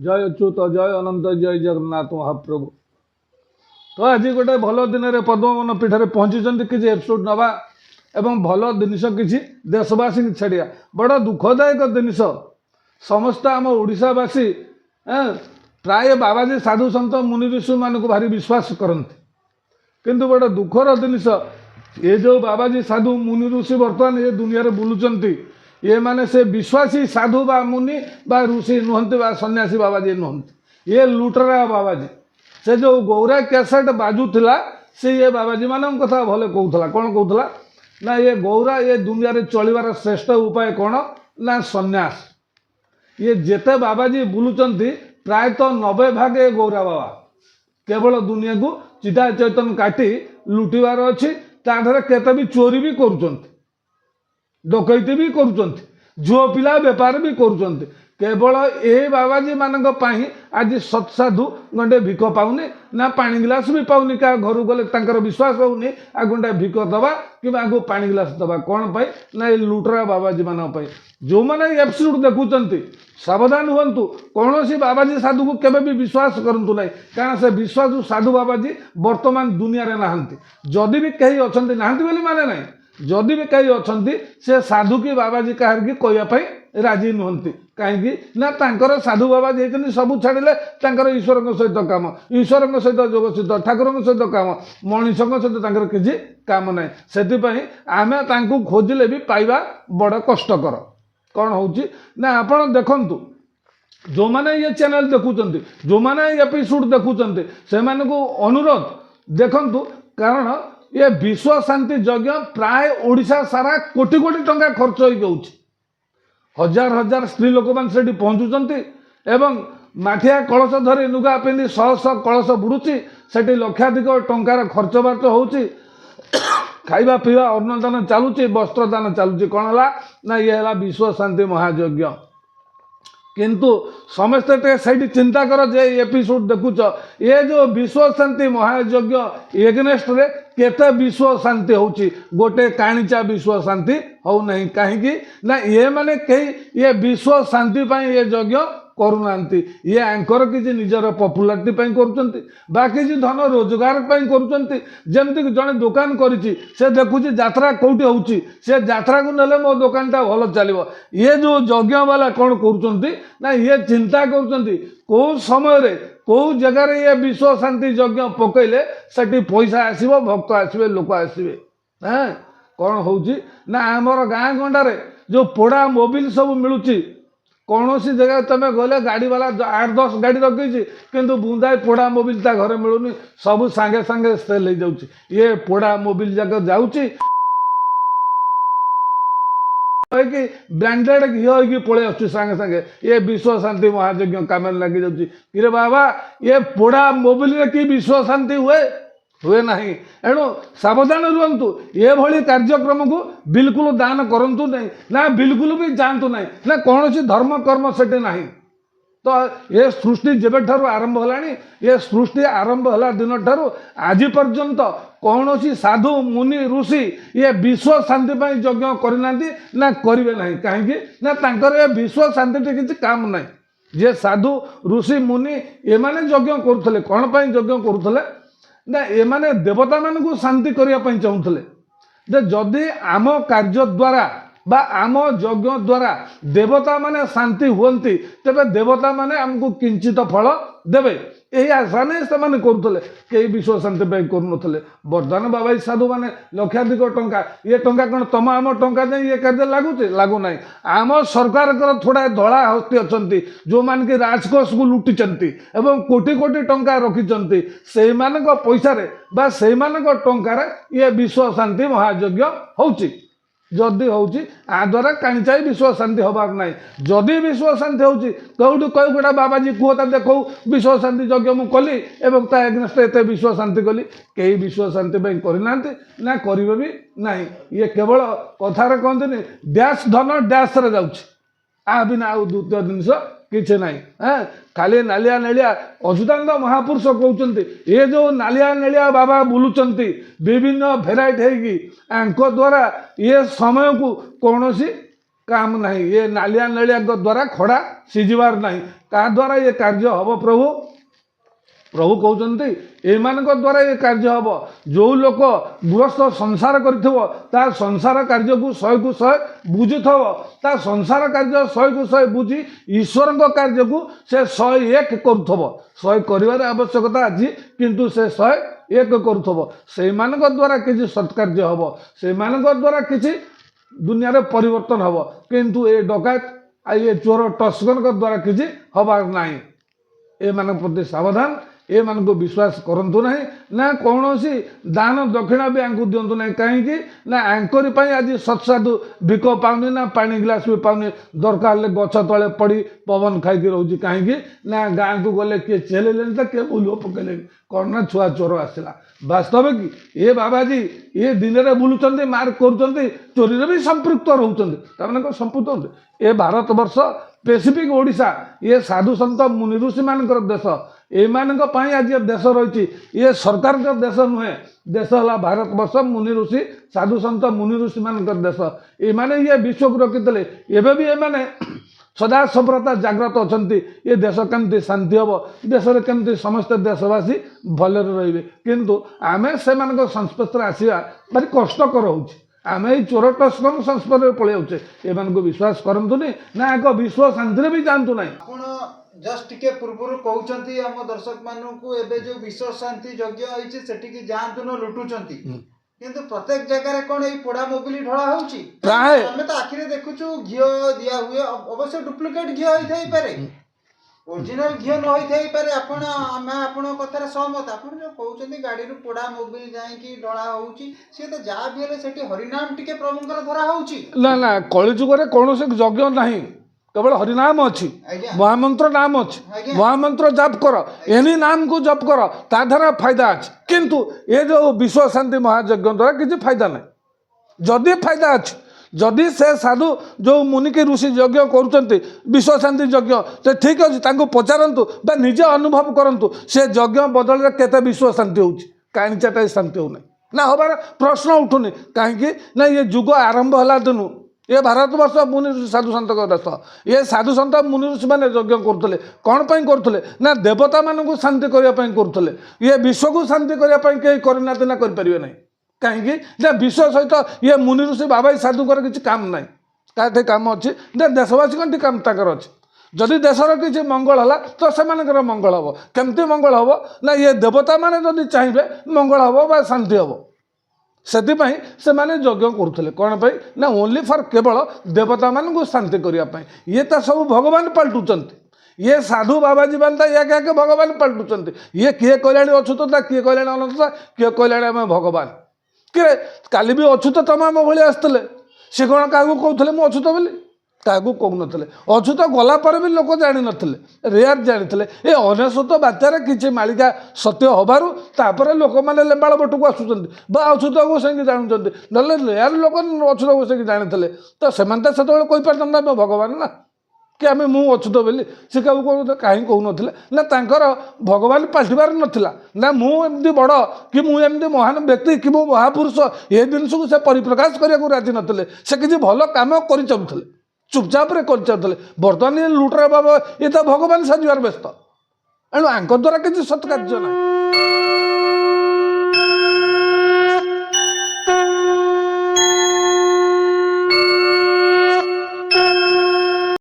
जय अच्युत जय अनंत जय जगन्नाथ महाप्रभु। तो आज गोटे भल दिन में पद्मवन पीठ में पहुँची किसी एपिसोड नवा एवं भल जिनस किसी देशवासी की छाड़िया बड़ दुखदायक जिनस समस्त आम ओडावासी प्राय बाबाजी साधु सन्त मुनि ऋषि मान भारी विश्वास करते किंतु बड़ दुखर जिनस ये जो बाबाजी साधु मुनि ऋषि बर्तमान ये दुनिया रे बुलुचंती ये माने से विश्वासी साधु बा मुनि बा ऋषि नुहंती बा सन्यासी बाबाजी नुहंती ये लुटरा बाबाजी से जो गौरा कैसेट बाजुला से ये बाबाजी मान कथा भले कहूला कौन कहूला ना ये गौरा ये दुनिया रे चलिबार श्रेष्ठ उपाय कौन ना सन्यास। ये जेते बाबाजी बुलुचंती प्रायतः 90 भाग ये गौरा बाबा केवल दुनिया को चिता चैतन काटी लुटिबार अच्छी ताधर केते भी चोरी भी करुचंती डकैती भी करुचंती झुओ पिला बेपार भी करुचंती केवल ए बाबाजी मानक पाई आज सत्साधु गंडे भिक पाऊनी ना पानी गिलास भी पाऊनी क्या घर गले तांकर विश्वास होनी आ गंडे भिक दबा कि आगो पानी गिलास दबा कौन पाई ना ये लुटरा बाबाजी मान जो मैंने एपिसोड देखुंत सावधान हुंतु कौन सी बाबाजी साधु को केवे भी विश्वास करंतु नहीं कारण से विश्वास साधु बाबाजी वर्तमान दुनिया रे नहांती जदि भी कहीं अच्छा नहांती बोली माने नहीं जदि भी कहीं अच्छा से साधु की बाबाजी कहार की कहवाई राजी नुहंती कहीं ना तांकर साधु बाबाजी होती सब छाड़े तांकर ईश्वर सहित काम ईश्वर सहित जोगसित ठाकुर सहित काम मनीष सहित किसी काम ना से आम खोजिले भी पाइबा बड़ कष्टकर कौन होची ना आपण देखंतु जो माने ये चैनल देखुचंती जो माने एपिसोड देखुचंती से अनुरोध देखंतु कारण ये विश्व शांति यज्ञ प्राय ओडिशा सारा कोटी कोटी टंका खर्च हो जाउछि हजार हजार स्त्री लोक मान सेठी पहुँचुचंती एवं माठिया कलश धरी नुगा पिंधि शह शह कलश बुड़ुची सेठी लक्षाधिक टंकार खर्च बार्च होउछि खाइबा पीवा अन्नदान चलुची वस्त्रदान चलुची कौन है ना ये है विश्व शांति महायज्ञ किंतु समस्ते से चिंता कर जे एपिसोड देखुच ये जो विश्व शांति महायज्ञ एगनेस्ट रे केते विश्व शांति होची गोटे काणीचा विश्व शांति हो नहीं कहीं ना ये माने कहीं ये विश्व शांति पाई ये यज्ञ करूनांती ये एंकर किसी निजर पॉपुलारिटी पाई करूचंती बा किसी धन रोजगार पाई करूचंती जेमती जने दुकान करिछि से देखुछि यात्रा कोठी होउछि से यात्रा को नेले मो दुकानटा भल चलिबो ये जो यज्ञ वाला कौन करूचंती ना ये चिंता करूचंती को समय रे को जगह रे ये विश्व शांति यज्ञ पकैले सेठी पैसा आसीबो भक्त आसीबे लोक आसीबे हैं कौन होउछि ना हमर गाँ गंडारे जो पोड़ा मोबिल सब मिलुछि कौन सी जगह तुम गले गाड़ी वाला 8-10 गाड़ी रखी किंतु बुंदाए पोड़ा मोबिल ता घरे मिलूनी सब सांगे सांगे सेल हो जाउछि ये पोड़ा मोबिल जगह जाउछि कि ब्रांडेड घी होगी पड़े आसुछि सांगे सांगे ये विश्व शांति महायज्ञ काम लगी जाउछि कि बाबा ये पोड़ा मोबिल रे कि विश्व शांति हुए नहीं एणु सावधान रुहतु ये भली कार्यक्रम को बिल्कुल दान करंतु नहीं ना बिल्कुल भी जानतु नहीं ना कौन सी धर्म कर्म सेठी नहीं तो ये सृष्टि जेबे ठारू आरंभ होलानी ये सृष्टि आरंभ होला दिन ठारू आज पर्यंत कौन सी साधु मुनि ऋषि ये विश्व शांति पाई यज्ञ करिनांती ना करिवे नहीं कहीं ना तांकर ये विश्व शांति किसी काम नहीं जे साधु ऋषि मुनि ये माने यज्ञ करुथले कौन पाई यज्ञ करुथले ना ये माने देवता मान को शांति करने चाहूले जदि आम कार्य द्वारा बा आम यज्ञ द्वारा देवता माने शांति हुंती तेबे देवता माने हमको किंचित फल देवे यही आशा नहीं से करुले कई विश्व शांति करूनले बर्दान बाबा साधु मैंने लक्षाधिक टंका ये टंका कौन तुम आम टंका जाए ये कार्य लगुचे लगुना आम सरकार थोड़ा धड़ा हस्ती अच्छा जो मान कि राजकोष को लुटिचंती एवं कोटी कोटी टंका रखिंट से पैसा बा से टंकार ये विश्व शांति महायज्ञ होची जदि होची आ द्वारा काणीचा विश्व शांति हबार ना जदि विश्व शांति होची कौटू कौ गोटा बाबाजी कहता देखो विश्व शांति यज्ञ मु कली एवं ता एग्नेस्ट एत विश्व शांति कली कई विश्व शांति करना ना करेंगे भी ना ये केवल कथार कहते डैश धन डैश रे जाउछि आ बिना आउ द्वितीय जिनस किसी ना हाँ खाली नालिया नेलिया अच्युतानंद महापुरुष कहते ये जो नालिया नेलिया बाबा बुलुचंती विभिन्न भेराइट होगी द्वारा ये समय को कौन सी काम नहीं ये नालिया नलिया द्वारा खड़ा सीझिबार नहीं क्या द्वारा ये कार्य हम प्रभु प्रभु कहते एमान द्वारा ये कार्य हम जो लोक गृहस्थ संसार कर संसार कार्य को 100 बुझुथव ता संसार कार्य 100 बुझी ईश्वर कार्य को से 101 करुथव 100 कर आवश्यकता अच्छी किंतु से 101 करुथव से द्वारा किसी सत्कार्य हम से द्वारा किसी दुनिया रे परिवर्तन हम किंतु ये डकायत ये चोर टस्कर द्वारा किसी हबार नहीं ए मान प्रति सावधान ए मान को विश्वास करंतु नहीं ना कौन सी दान दक्षिणा भी आंकु दिंतु नहीं कहीं ना आंकरी आज सत्साधु भिक पाऊनी ना पानी ग्लास भी पाऊनी दरकार ले गछ तले पड़ी पवन खाई रोचे कहीं ना गाँ को गले किए चेले तो किए बुल पकड़े कौन ना छुआ चोर आसला वास्तव कि ये बाबाजी ये दिन में बुलूँ मार्क कर चोरी भी संपृक्त रोचे संपृक्त ए भारत वर्ष स्पेसिफिक ओडिशा ये साधु सन्त मुनि ऋषि मान देश एमानी आज देश रही ये सरकार देश नुहे देश है भारत वर्ष मुनि ऋषि साधु सन्त मुनि ऋषि मान देश एमाने ये विश्व को रखी एवं भी एमाने सदा सफलता जाग्रत अच्छा ये देश केमती शांति हम देश में केमती समस्त देशवासी भले रे किंतु आम से संस्पर्श आसवा भारी कष्टकर होची आम ये चोर टस्कर संस्पर्श पलैचे एमान को विश्वास करतुनि ना एक विश्व शांति भी जानतु ना जस्ट टिके पूर्व कहते आम दर्शक मानू एबे जो विश्व शांति यज्ञ होइछि सेटिकी जांतु न लुटुचंती किंतु प्रत्येक जगह कौन ये पोड़ा मोबिली ढला होउछि प्राय आमे तो आखिरे देखुछु घियो दिया हुए अवश्य डुप्लिकेट घियो होई थाई पारे ओरिजिनल घियो न होई थाई पारे आपण आमे आपण कथारे सहमत आपण जो कहउछंती गाड़ी रु पोड़ा मोबिल जाई की ढला होउछि से तो जा भी हेले सेठी हरिनाम टिके प्रभुंकर धरा होउछि ना ना कलिजुग रे कोनोसे यज्ञ नाही केवल हरिनाम अच्छी महामंत्र नाम अच्छी महामंत्र जप कर एनी नाम को जप कर ता द्वारा फायदा अच्छी किंतु ये जो विश्व शांति महायज्ञ द्वारा किसी फायदा नहीं जदि फायदा अच्छी जदि से साधु जो मुनिकी ऋषि यज्ञ करुँच विश्व शांति यज्ञ तो ठीक अच्छे पचारतु निजे अनुभव करूँ से यज्ञ बदल केते विश्व शांति हो कहीं चार्टा शांति होना ना हबार प्रश्न उठुनी कहीं ना ये जुग आरंभ है दिनू ये भारत वर्ष मुनि ऋषि साधु सन्त देश ये साधु सन्त मुनि ऋषि मैंने यज्ञ करुले कौन पर करुले ना देवता मानू शांति करने करुले ये विश्व को शांति करने कहीं करना ना करें ना कहीं विश्व सहित ये मुनि ऋषि बाबा साधु किसी काम ना क्या काम अच्छी देशवासी काम तक अच्छी जदि देशर किसी मंगल है तो से मंगल हम केमती मंगल हम ना ये देवता मैंने जदि चाहिए मंगल हम शांति हम से माने यज्ञ करुले कौन पर ना ओनली फॉर केवल देवता मान को शांति करने ये तो सब भगवान पलटुंट ये साधु बाबाजी मान एक भगवान पलटुंट ये किए कहला अछूतता किए कहला अनंतता किए कहला आम भगवान किए काली भी अछूत तुम आम भाई आसते सी कौन क्या कहते मुझे अछूत बोली क्या कहून अछूत गलापर भी लोक जान नथिले रेयर जानी ये अनेशत बात्यार किसी मालिका सत्य हबारू तापर लोक मैंने लेम्बाड़ बटू आसुँच अछूत गोसाई जानते ना रेयर लोक अछूत गोसाई जानी तो से कहीपर भगवान ना कि आम मु अछूत बोली सी क्या कहीं कहून ना तांकर भगवान पाल्टिबार नाला ना मुझे बड़ कि मुझे महान व्यक्ति कि महापुरुष ये जिनस को से परिप्रकाश करने राजी नथिले से किसी भल काम कर चलुले चुपचाप कर बर्तमान ये लुटरा बाबा ये तो भगवान साजिबार व्यस्त एणु आंक द्वारा किसी सत्कार्य ना।